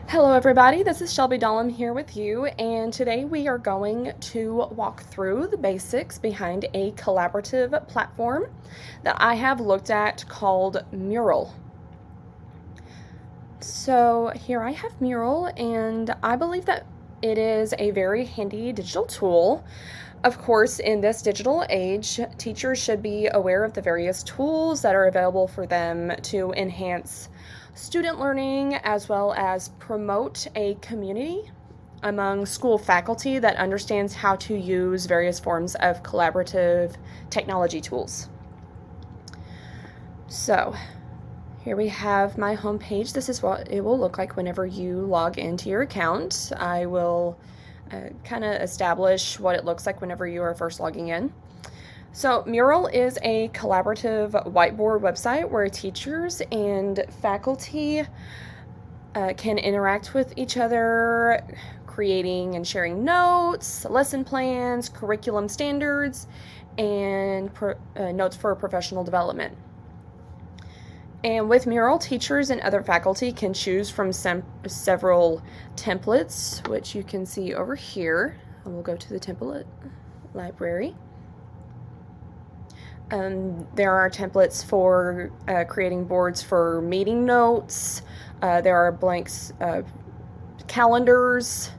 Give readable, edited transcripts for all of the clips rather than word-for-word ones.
Hello everybody, this is Shelby Dahlem here with you, and today we are going to walk through the basics behind a collaborative platform that I have looked at called Mural. So here I have Mural, and I believe that it is a very handy digital tool. Of course, in this digital age, teachers should be aware of the various tools that are available for them to enhance student learning as well as promote a community among school faculty that understands how to use various forms of collaborative technology tools. So, here we have my home page. This is what it will look like whenever you log into your account. I will kind of establish what it looks like whenever you are first logging in. So Mural is a collaborative whiteboard website where teachers and faculty can interact with each other, creating and sharing notes, lesson plans, curriculum standards, and notes for professional development. And with Mural, teachers and other faculty can choose from several templates, which you can see over here. And we'll go to the template library. There are templates for creating boards for meeting notes. There are blanks, calendars.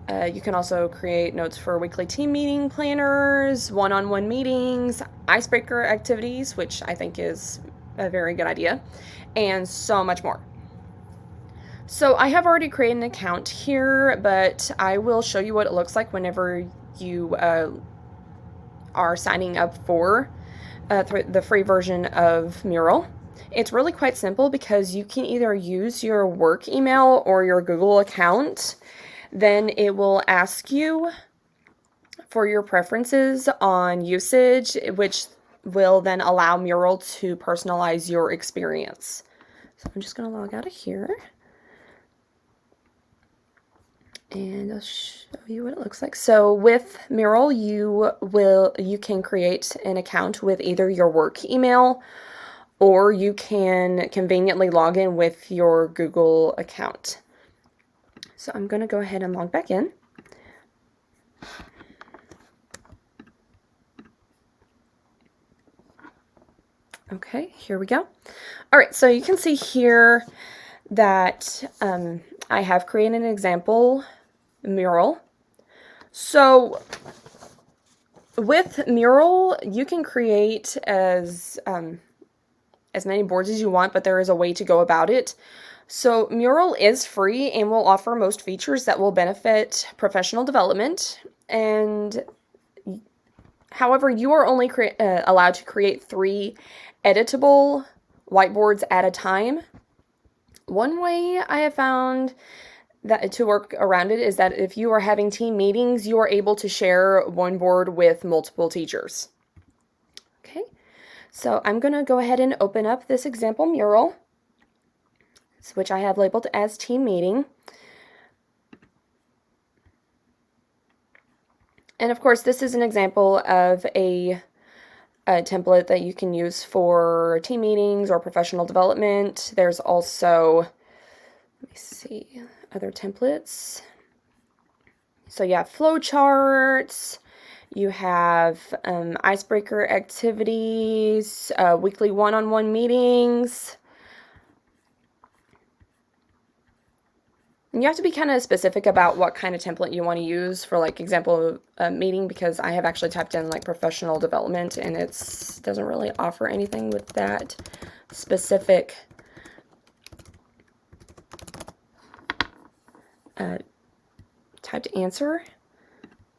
You can also create notes for weekly team meeting planners, one-on-one meetings, icebreaker activities, which I think is a very good idea, and so much more. So I have already created an account here, but I will show you what it looks like whenever you are signing up for the free version of Mural. It's really quite simple because you can either use your work email or your Google account. Then it will ask you for your preferences on usage, which will then allow Mural to personalize your experience. So I'm just going to log out of here. And I'll show you what it looks like. So with Mural, you can create an account with either your work email, or you can conveniently log in with your Google account. So I'm going to go ahead and log back in. Okay, here we go. All right, so you can see here that I have created an example mural. So with Mural, you can create as many boards as you want, but there is a way to go about it. So Mural is free and will offer most features that will benefit professional development. And however, you are only allowed to create 3 editable whiteboards at a time. One way I have found that to work around it is that if you are having team meetings, you are able to share one board with multiple teachers. Okay, so I'm going to go ahead and open up this example mural, which I have labeled as team meeting. And of course, this is an example of a template that you can use for team meetings or professional development. There's also, let me see, other templates. So you have flowcharts, you have icebreaker activities, weekly one-on-one meetings. And you have to be kind of specific about what kind of template you want to use for, like, example meeting, because I have actually typed in like professional development and it doesn't really offer anything with that specific typed answer.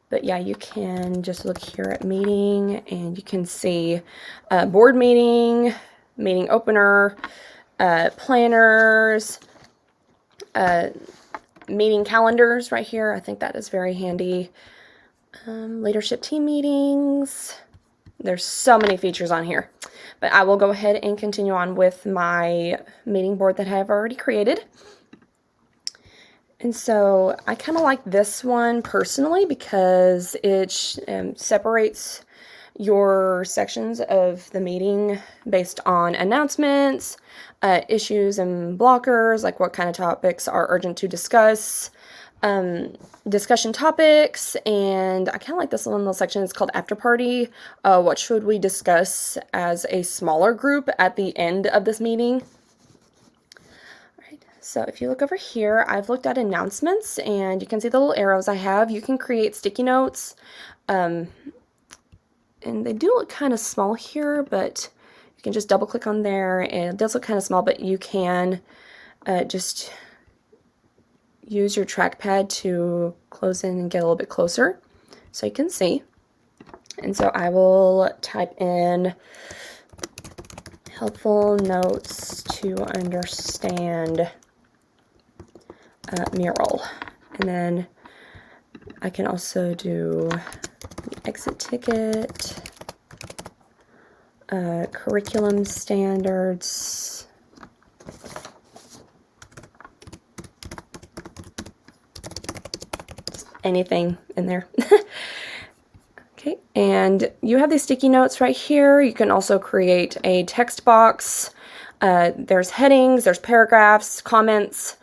But yeah, you can just look here at meeting and you can see board meeting, meeting opener, planners, meeting calendars right here. I think that is very handy. Leadership team meetings. There's so many features on here. But I will go ahead and continue on with my meeting board that I have already created. And so I kind of like this one personally because it separates your sections of the meeting based on announcements, issues and blockers, like what kind of topics are urgent to discuss, discussion topics, and I kind of like this one little section. It's called After Party. What should we discuss as a smaller group at the end of this meeting? So if you look over here, I've looked at announcements, and you can see the little arrows I have. You can create sticky notes, and they do look kind of small here, but you can just double click on there, and it does look kind of small, but you can just use your trackpad to close in and get a little bit closer so you can see. And so I will type in helpful notes to understand Mural, and then I can also do the exit ticket, curriculum standards, anything in there. Okay, and you have these sticky notes right here. You can also create a text box. There's headings, there's paragraphs, comments.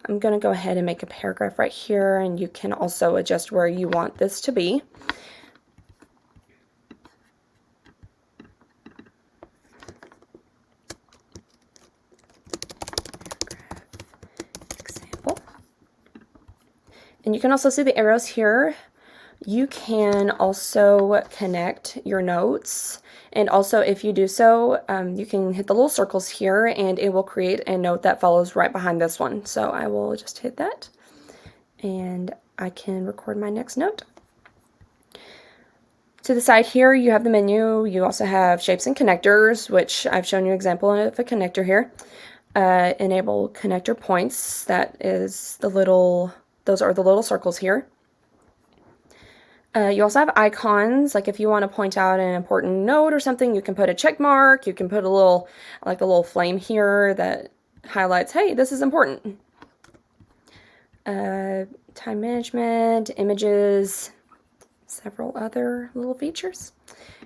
I'm going to go ahead and make a paragraph right here, and you can also adjust where you want this to be. Example. And you can also see the arrows here. You can also connect your notes, and also if you do so, you can hit the little circles here and it will create a note that follows right behind this one. So I will just hit that and I can record my next note. To the side here you have the menu. You also have shapes and connectors, which I've shown you an example of a connector here. Enable connector points, that is the little, those are the little circles here. You also have icons, like if you want to point out an important note or something, you can put a check mark, you can put a little, like a little flame here that highlights, hey, this is important. Time management, images, several other little features.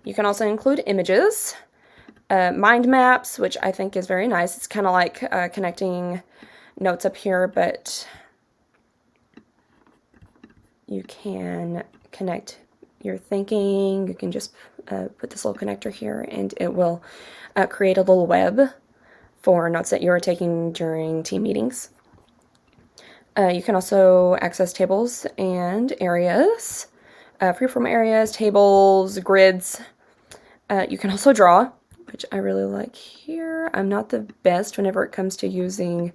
You can also include images, mind maps, which I think is very nice. It's kind of like connecting notes up here, but you can connect your thinking. You can just put this little connector here and it will create a little web for notes that you are taking during team meetings. You can also access tables and areas, freeform areas, tables, grids. You can also draw, which I really like here. I'm not the best whenever it comes to using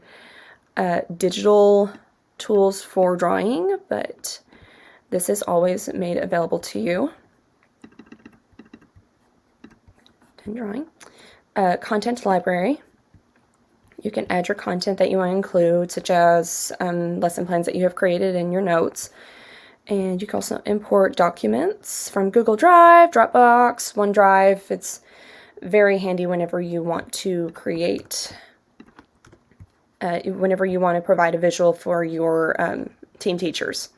digital tools for drawing, but this is always made available to you. Done drawing. Content library. You can add your content that you want to include, such as lesson plans that you have created in your notes. And you can also import documents from Google Drive, Dropbox, OneDrive. It's very handy whenever you want to create, whenever you want to provide a visual for your team teachers.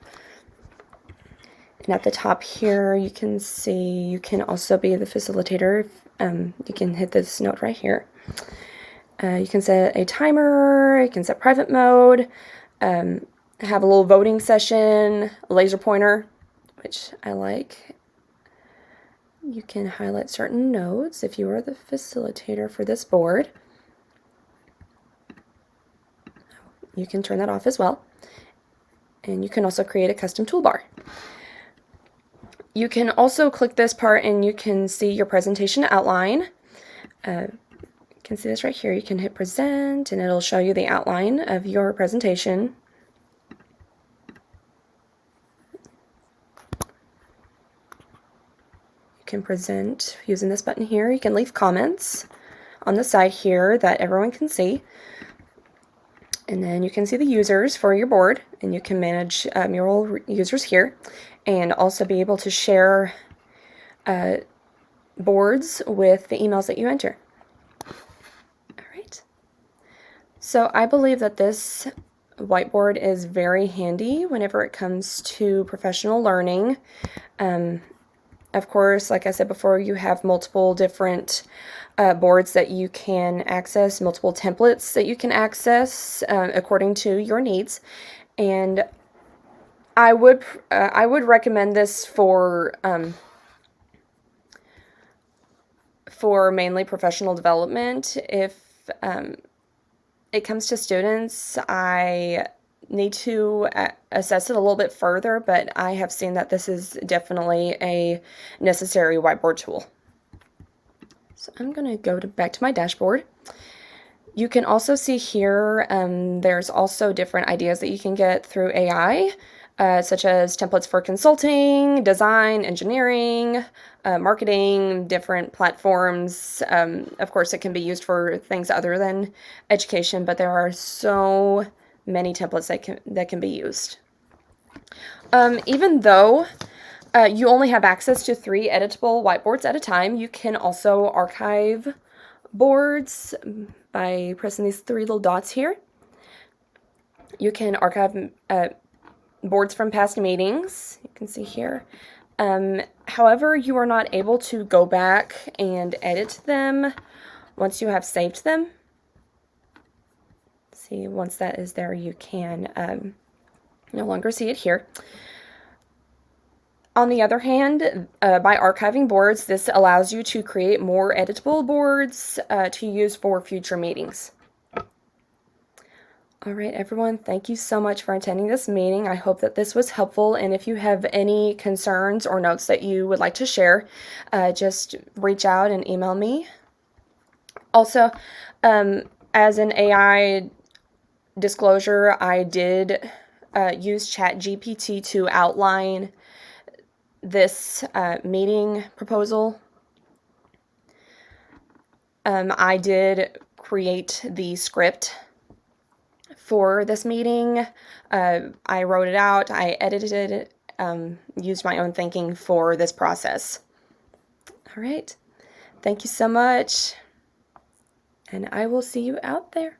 And at the top here, you can see you can also be the facilitator. You can hit this note right here. You can set a timer, you can set private mode, have a little voting session, a laser pointer, which I like. You can highlight certain notes if you are the facilitator for this board. You can turn that off as well. And you can also create a custom toolbar. You can also click this part and you can see your presentation outline. You can see this right here. You can hit present and it'll show you the outline of your presentation. You can present using this button here. You can leave comments on the side here that everyone can see. And then you can see the users for your board, and you can manage Mural users here, and also be able to share boards with the emails that you enter. All right. So I believe that this whiteboard is very handy whenever it comes to professional learning. Of course, like I said before, you have multiple different boards that you can access, multiple templates that you can access according to your needs. And I would recommend this for mainly professional development. If it comes to students, I need to assess it a little bit further, but I have seen that this is definitely a necessary whiteboard tool. So I'm going to go back to my dashboard. You can also see here there's also different ideas that you can get through AI, such as templates for consulting, design, engineering, marketing, different platforms. Of course, it can be used for things other than education, but there are so many templates that can be used. Even though you only have access to 3 editable whiteboards at a time, you can also archive boards by pressing these 3 little dots here. You can archive boards from past meetings. You can see here. However, you are not able to go back and edit them once you have saved them. See, once that is there, you can no longer see it here. On the other hand, by archiving boards, this allows you to create more editable boards to use for future meetings. All right, everyone, thank you so much for attending this meeting. I hope that this was helpful, and if you have any concerns or notes that you would like to share, just reach out and email me. Also, as an AI disclosure, I did use ChatGPT to outline this meeting proposal. I did create the script for this meeting. I wrote it out, I edited it, used my own thinking for this process. All right, thank you so much, and I will see you out there.